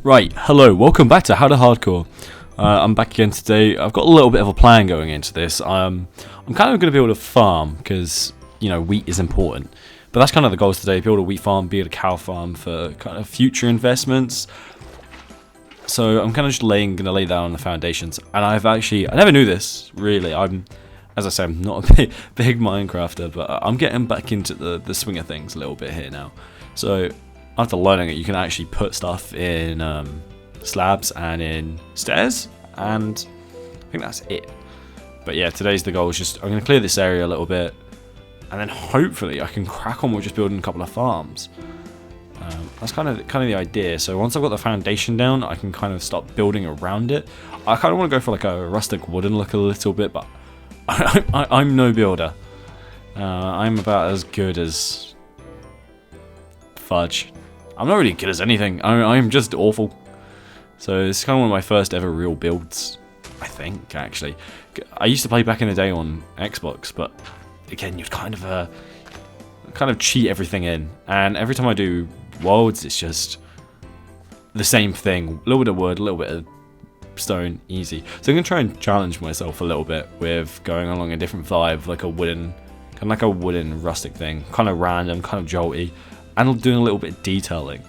Right, hello, welcome back to How to Hardcore. I'm back again today. I've got a little bit of a plan going into this. I'm kind of going to build a farm because, wheat is important. But that's kind of the goals today, build a wheat farm, build a cow farm for kind of future investments. So I'm kind of just going to lay down the foundations. And I never knew this, really. As I say, I'm not a big Minecrafter, but I'm getting back into the swing of things a little bit here now. So after learning it, you can actually put stuff in slabs and in stairs, and I think that's it. But yeah, today's the goal is just I'm going to clear this area a little bit, and then hopefully I can crack on with just building a couple of farms. That's kind of the idea. So once I've got the foundation down, I can kind of start building around it. I kind of want to go for like a rustic wooden look a little bit, but I'm no builder. I'm about as good as fudge. I'm not really good as anything. I'm just awful. So it's kind of one of my first ever real builds, I think, actually. I used to play back in the day on Xbox, but again, you'd kind of cheat everything in. And every time I do worlds, it's just the same thing. A little bit of wood, a little bit of stone, easy. So I'm going to try and challenge myself a little bit with going along a different vibe, like a wooden rustic thing. Kind of random, kind of jolty. And doing a little bit of detailing.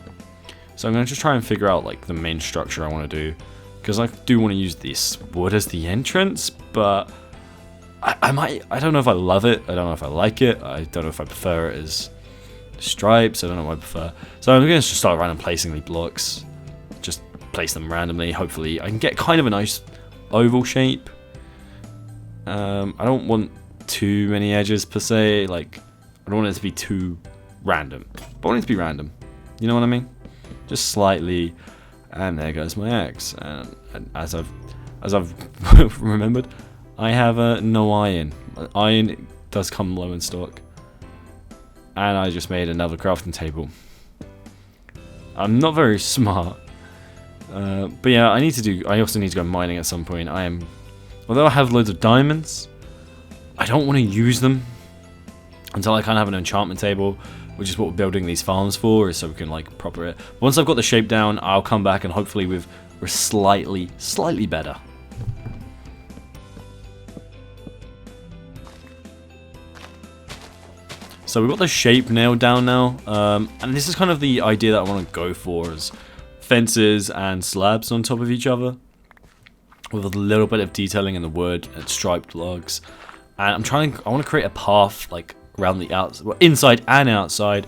So I'm going to just try and figure out like the main structure I want to do, because I do want to use this wood as the entrance, but I don't know if I love it, I don't know if I like it, I don't know if I prefer it as stripes, I don't know what I prefer. So I'm going to just start random placing the blocks, just place them randomly. Hopefully I can get kind of a nice oval shape. I don't want too many edges per se, like I don't want it to be too random, but I want it to be random, you know what I mean? Just slightly. And there goes my axe, and as I've remembered, I have no iron. Iron does come low in stock, and I just made another crafting table. I'm not very smart, but yeah, I also need to go mining at some point. Although I have loads of diamonds, I don't want to use them until I kind of have an enchantment table, which is what we're building these farms for, is so we can like proper it. Once I've got the shape down, I'll come back and hopefully we're slightly better. So we've got the shape nailed down now, and this is kind of the idea that I want to go for, is fences and slabs on top of each other, with a little bit of detailing in the wood and striped logs. And I want to create a path like around the outside, well, inside and outside,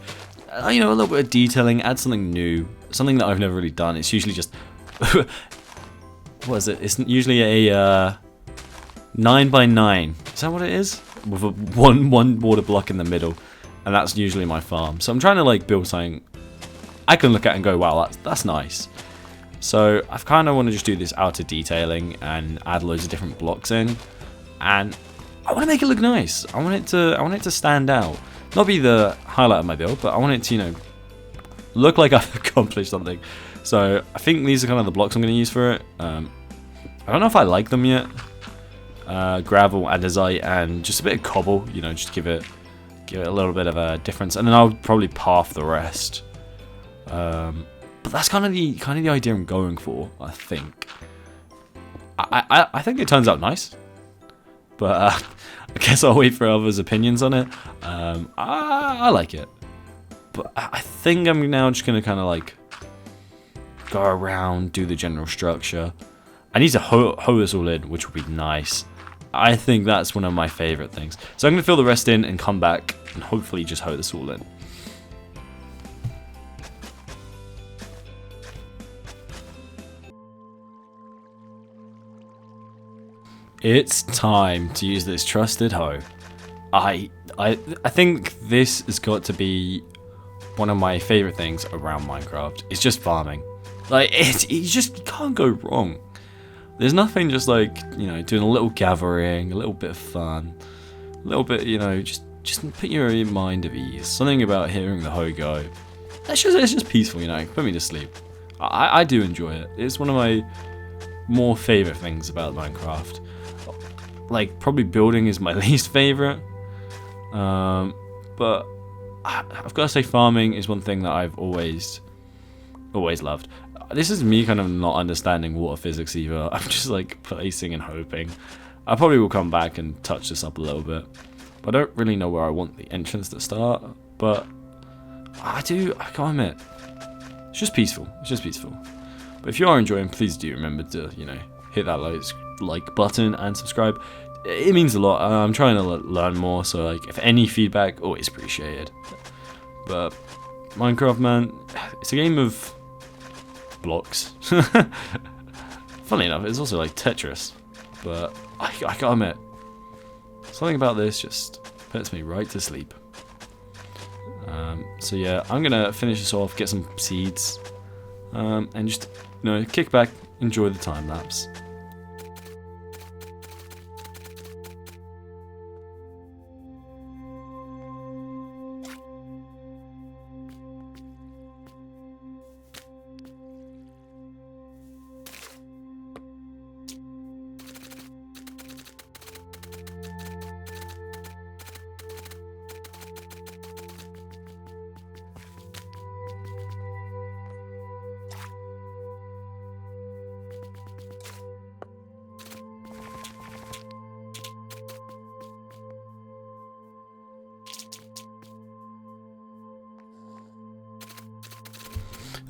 a little bit of detailing, add something new, something that I've never really done. It's usually just, what is it? It's usually a 9x9. Is that what it is? With a one water block in the middle, and that's usually my farm. So I'm trying to like build something I can look at and go, wow, that's nice. So I've kind of want to just do this outer detailing and add loads of different blocks in, and I want to make it look nice. I want it to stand out. Not be the highlight of my build, but I want it to, look like I've accomplished something. So I think these are kind of the blocks I'm going to use for it. I don't know if I like them yet. Gravel, andesite, and just a bit of cobble. Just give it a little bit of a difference, and then I'll probably path the rest. But that's kind of the idea I'm going for. I think. I think it turns out nice. But I guess I'll wait for others' opinions on it. I like it. But I think I'm now just going to kind of like go around, do the general structure. I need to hoe this all in, which would be nice. I think that's one of my favourite things. So I'm going to fill the rest in and come back and hopefully just hoe this all in. It's time to use this trusted hoe. I think this has got to be one of my favorite things around Minecraft. It's just farming. Like you can't go wrong. There's nothing just like, doing a little gathering, a little bit of fun, a little bit, just put your mind at ease. Something about hearing the hoe go. It's just peaceful, put me to sleep. I do enjoy it. It's one of my more favorite things about Minecraft. Like, probably building is my least favorite, but I've got to say farming is one thing that I've always always loved. This is me kind of not understanding water physics either. I'm just like placing and hoping. I probably will come back and touch this up a little bit, but I don't really know where I want the entrance to start. But I can't admit, it's just peaceful. It's just peaceful. But if you are enjoying, please do remember to, you know, hit that like button and subscribe. It means a lot. I'm trying to learn more, so like if any feedback, always appreciated. But Minecraft, man, it's a game of blocks. Funny enough, it's also like Tetris, but I gotta admit, something about this just puts me right to sleep. So yeah, I'm gonna finish this off, get some seeds, and just, you know, kick back, enjoy the time lapse.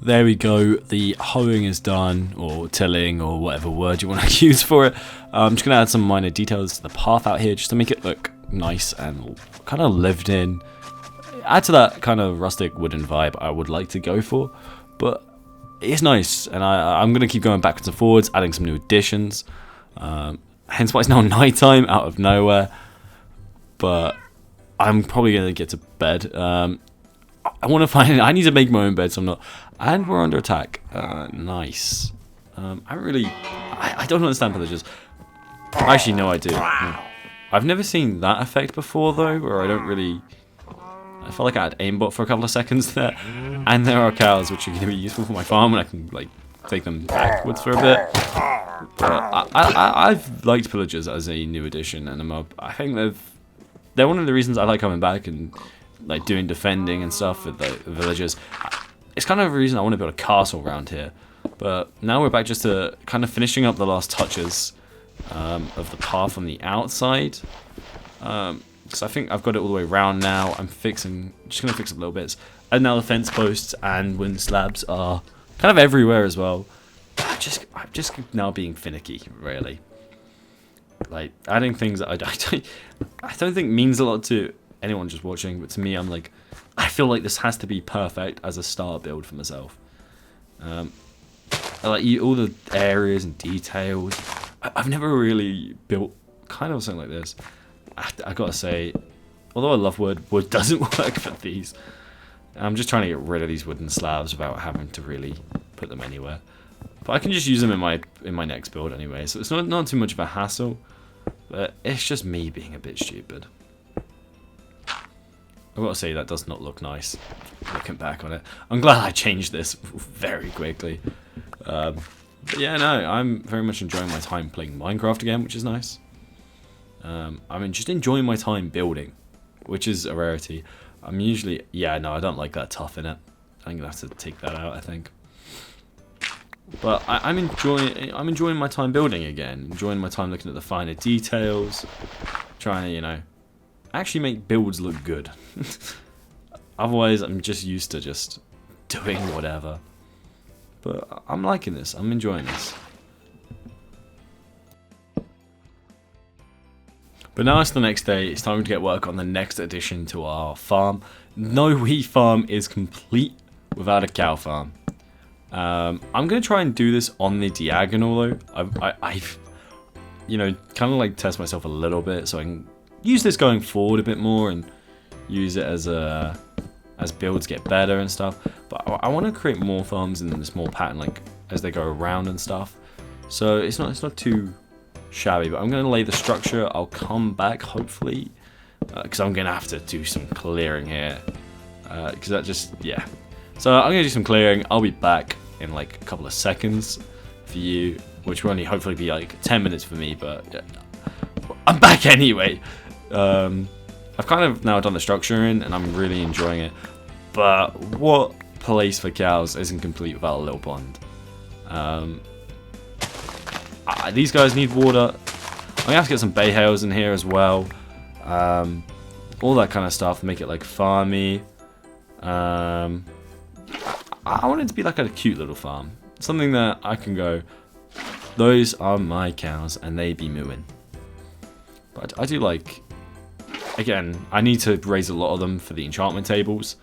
There we go, the hoeing is done, or tilling, or whatever word you want to use for it. I'm just going to add some minor details to the path out here, just to make it look nice and kind of lived in. Add to that kind of rustic wooden vibe I would like to go for, but it's nice, and I'm going to keep going backwards and forwards, adding some new additions. Hence why it's now nighttime out of nowhere, but I'm probably going to get to bed. I want to find. I need to make my own bed, so I'm not. And we're under attack. Nice. I don't understand pillagers. Actually, no, I do. I've never seen that effect before, though, where I don't really. I felt like I had aimbot for a couple of seconds there. And there are cows, which are going to be useful for my farm, and I can like take them backwards for a bit. But I've liked pillagers as a new addition and a mob. I think they're one of the reasons I like coming back and like doing defending and stuff with the villagers. It's kind of a reason I want to build a castle around here. But now we're back just to kind of finishing up the last touches of the path on the outside. Because I think I've got it all the way around now. I'm just going to fix up little bits. And now the fence posts and wooden slabs are kind of everywhere as well. I'm just now being finicky, really. Like, adding things that I don't think means a lot to anyone just watching, but to me, I'm like, I feel like this has to be perfect as a start build for myself. I like all the areas and details. I've never really built kind of something like this. I gotta say, although I love wood doesn't work for these. I'm just trying to get rid of these wooden slabs without having to really put them anywhere. But I can just use them in my next build anyway, so it's not too much of a hassle. But it's just me being a bit stupid. I've got to say, that does not look nice, looking back on it. I'm glad I changed this very quickly. But yeah, no, I'm very much enjoying my time playing Minecraft again, which is nice. I'm just enjoying my time building, which is a rarity. I'm usually... Yeah, no, I don't like that tough in it. I'm going to have to take that out, I think. But I'm enjoying my time building again. Enjoying my time looking at the finer details. Trying to, you know, actually make builds look good. Otherwise, I'm just used to just doing whatever. But I'm liking this. I'm enjoying this. But now it's the next day. It's time to get work on the next addition to our farm. No wheat farm is complete without a cow farm. I'm going to try and do this on the diagonal, though. I've you know, kind of like test myself a little bit so I can use this going forward a bit more and use it as builds get better and stuff. But I want to create more farms in this more pattern, like as they go around and stuff. So it's not too shabby, but I'm going to lay the structure. I'll come back hopefully because I'm going to have to do some clearing here because that just, yeah. So I'm going to do some clearing. I'll be back in like a couple of seconds for you, which will only hopefully be like 10 minutes for me, but yeah, I'm back anyway. I've kind of now done the structure in and I'm really enjoying it. But what place for cows isn't complete without a little pond. These guys need water. I'm gonna have to get some bay hails in here as well. All that kind of stuff, make it like farmy. I want it to be like a cute little farm. Something that I can go, those are my cows and they be mooing. But I do like, again, I need to raise a lot of them for the enchantment tables.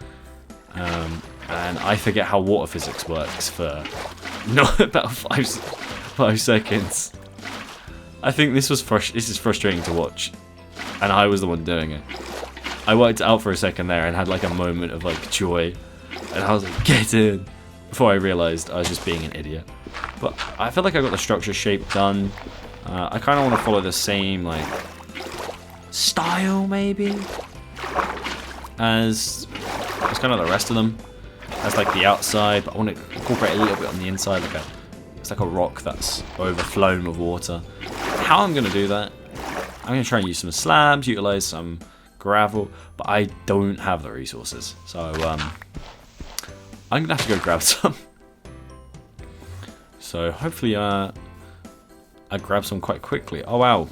And I forget how water physics works for not about 5 seconds. I think this is frustrating to watch, and I was the one doing it. I worked out for a second there and had like a moment of like joy, and I was like, get in, before I realised I was just being an idiot. But I feel like I got the structure shape done. I kind of want to follow the same like style maybe as kind of the rest of them. That's like the outside, but I want to incorporate a little bit on the inside. It's like a rock that's overflown with water. How I'm going to do that, I'm going to try and use some slabs, utilize some gravel, but I don't have the resources. So I'm going to have to go grab some. So hopefully I grab some quite quickly. Oh wow,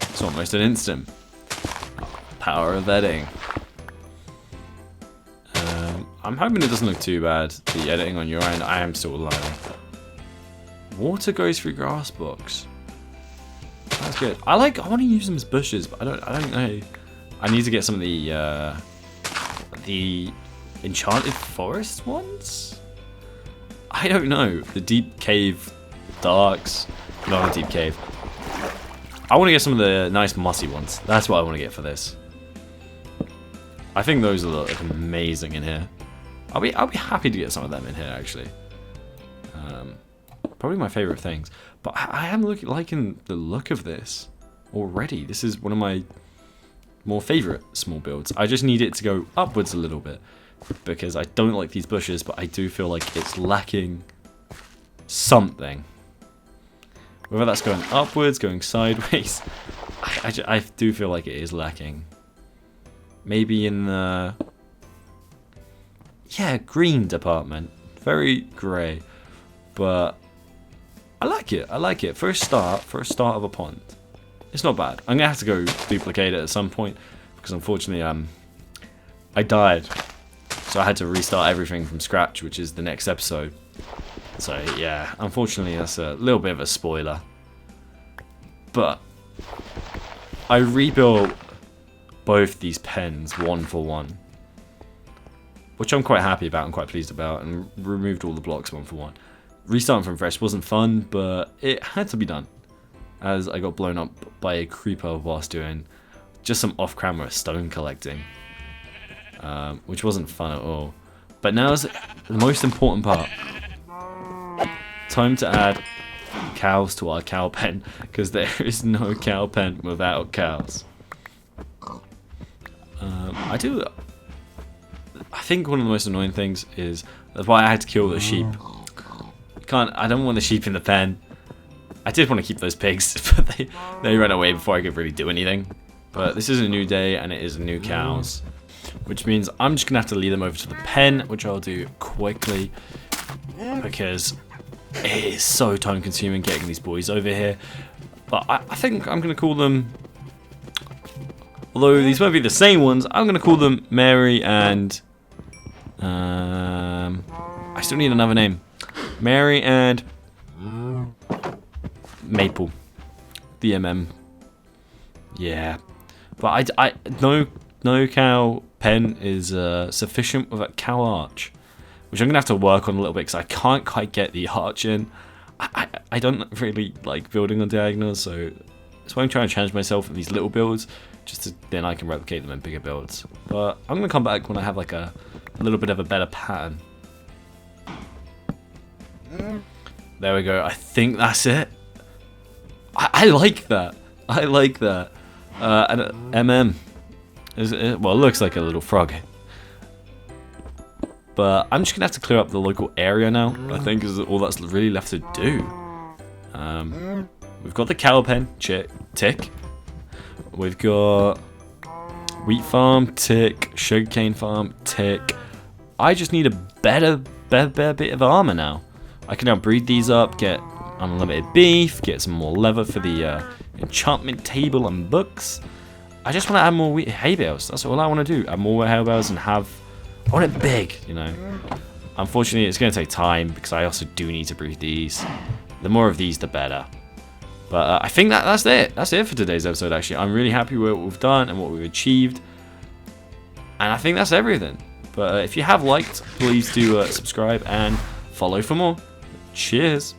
it's almost an instant. Power of editing. I'm hoping it doesn't look too bad, the editing on your end. I am still learning. Water goes through grass blocks. That's good. I want to use them as bushes, but I don't know. I need to get some of the enchanted forest ones. I don't know. The deep cave darks. Not a deep cave. I want to get some of the nice mossy ones. That's what I want to get for this. I think those look amazing in here. I'll be happy to get some of them in here actually. Probably my favorite things. But I am liking the look of this already. This is one of my more favorite small builds. I just need it to go upwards a little bit because I don't like these bushes, but I do feel like it's lacking something. Whether that's going upwards, going sideways, I do feel like it is lacking. Maybe in the green department. Very grey, but I like it. I like it for a start of a pond. It's not bad. I'm gonna have to go duplicate it at some point because unfortunately I died, so I had to restart everything from scratch, which is the next episode. So yeah, unfortunately that's a little bit of a spoiler. But I rebuilt both these pens one for one, which I'm quite happy about and quite pleased about, and removed all the blocks one for one. Restarting from fresh wasn't fun, but it had to be done, as I got blown up by a creeper whilst doing just some off-camera stone collecting, which wasn't fun at all. But now's the most important part. Time to add cows to our cow pen, because there is no cow pen without cows. I think one of the most annoying things is that's why I had to kill the sheep. I don't want the sheep in the pen. I did want to keep those pigs, but they ran away before I could really do anything. But this is a new day and it is new cows, which means I'm just gonna have to lead them over to the pen, which I'll do quickly because it is so time consuming getting these boys over here. But I think I'm gonna call them, although these won't be the same ones, I'm gonna call them Mary and I still need another name. Mary and Maple. The MM. Yeah. But no cow pen is sufficient with a cow arch, which I'm gonna have to work on a little bit because I can't quite get the arch in. I don't really like building on diagonals, so that's why I'm trying to challenge myself with these little builds, just to, then I can replicate them in bigger builds. But I'm gonna come back when I have like a little bit of a better pattern. There we go. I think that's it. I like that. I like that. And MM. Well, it looks like a little frog. But I'm just going to have to clear up the local area now, I think, is all that's really left to do. We've got the cow pen, tick. We've got wheat farm, tick. Sugarcane farm, tick. I just need a better bit of armor now. I can now breed these up, get unlimited beef, get some more leather for the enchantment table and books. I just want to add more hay bales. That's all I want to do. Add more hay bales and have... I want it big, you know. Unfortunately, it's going to take time because I also do need to breed these. The more of these, the better. But I think that's it. That's it for today's episode, actually. I'm really happy with what we've done and what we've achieved. And I think that's everything. But if you have liked, please do subscribe and follow for more. Cheers.